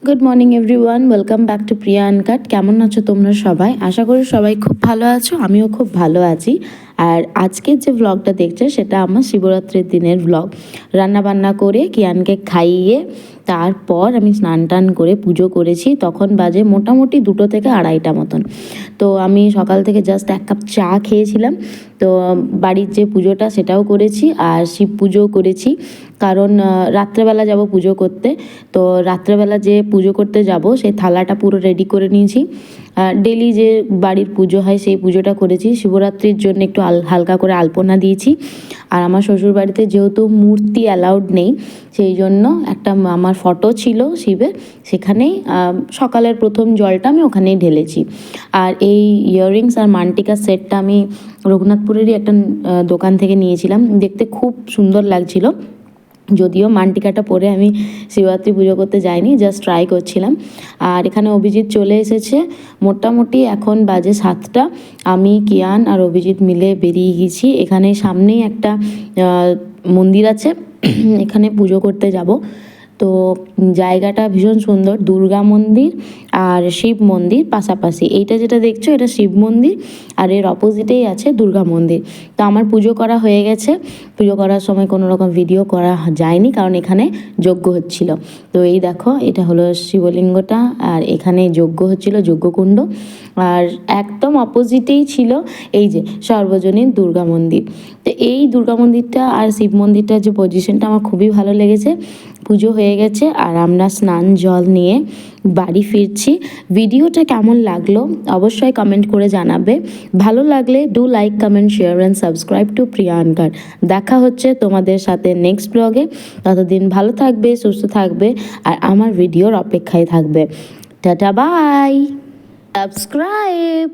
Good morning everyone, welcome back to Priya uncut. কেমন আছো তোমরা সবাই? আশা করি সবাই খুব ভালো আছো, আমিও খুব ভালো আছি। আর আজকের যে ব্লগটা দেখছো সেটা আমার শিবরাত্রির দিনের ব্লগ। রান্নাবান্না করে কিয়ানকে খাইয়ে তারপর আমি স্নান টান করে পুজো করেছি। তখন বাজে মোটামুটি 2টো থেকে 2:30টা মতন। তো আমি সকাল থেকে জাস্ট 1 কাপ চা খেয়েছিলাম। তো বাড়ির যে পুজোটা সেটাও করেছি, আর শিব পুজোও করেছি। কারণ রাত্রেবেলা যাব পুজো করতে। তো রাত্রেবেলা যে পুজো করতে যাব সেই থালাটা পুরো রেডি করে নিয়েছি। ডেলি যে বাড়ির পুজো হয় সেই পুজোটা করেছি। শিবরাত্রির জন্য একটু হালকা করে আলপনা দিয়েছি। আর আমার শ্বশুর বাড়িতে যেহেতু মূর্তি অ্যালাউড নেই, সেই জন্য একটা আমার ফটো ছিল শিবের, সেখানেই সকালের প্রথম জলটা আমি ওখানেই ঢেলেছি। আর এই ইয়াররিংস আর মান্টিকার সেটটা আমি রঘুনাথপুরেরই একটা দোকান থেকে নিয়েছিলাম। দেখতে খুব সুন্দর লাগছিল। যদিও মান্টিকাটা পরে আমি শিবরাত্রি পুজো করতে যাইনি, জাস্ট ট্রাই করছিলাম। আর এখানে অভিজিৎ চলে এসেছে। মোটামুটি এখন বাজে 7টা। আমি, কিয়ান আর অভিজিৎ মিলে বেরিয়ে গেছি। এখানে সামনেই একটা মন্দির আছে, এখানে পুজো করতে যাব। তো জায়গাটা ভীষণ সুন্দর, দুর্গা মন্দির আর শিব মন্দির পাশাপাশি। এইটা যেটা দেখছো এটা শিব মন্দির, আর এর অপোজিটেই আছে দুর্গা মন্দির। তো আমার পুজো করা হয়ে গেছে। পুজো করার সময় কোনো রকম ভিডিও করা যায়নি, কারণ এখানে যজ্ঞ হচ্ছিল। তো এই দেখো, এটা হলো শিবলিঙ্গটা, আর এখানে যজ্ঞ হচ্ছিল, যজ্ঞকুণ্ড। আর একদম অপোজিটেই ছিল এই যে সর্বজনীন দুর্গা মন্দির। তো এই দুর্গা মন্দিরটা আর শিব মন্দিরটার যে পজিশনটা আমার খুবই ভালো লেগেছে। পুজো হয়ে গেছে আর আমরা স্নান জল নিয়ে বাড়ি ফিরছি। ভিডিওটা কেমন লাগলো অবশ্যই কমেন্ট করে জানাবে। ভালো লাগলে do like, comment, share and subscribe to Priya uncut. দেখা হচ্ছে তোমাদের সাথে নেক্সট ব্লগে। ততদিন ভালো থাকবে, সুস্থ থাকবে, আর আমার ভিডিওর অপেক্ষায় থাকবে। Tata, bye, subscribe.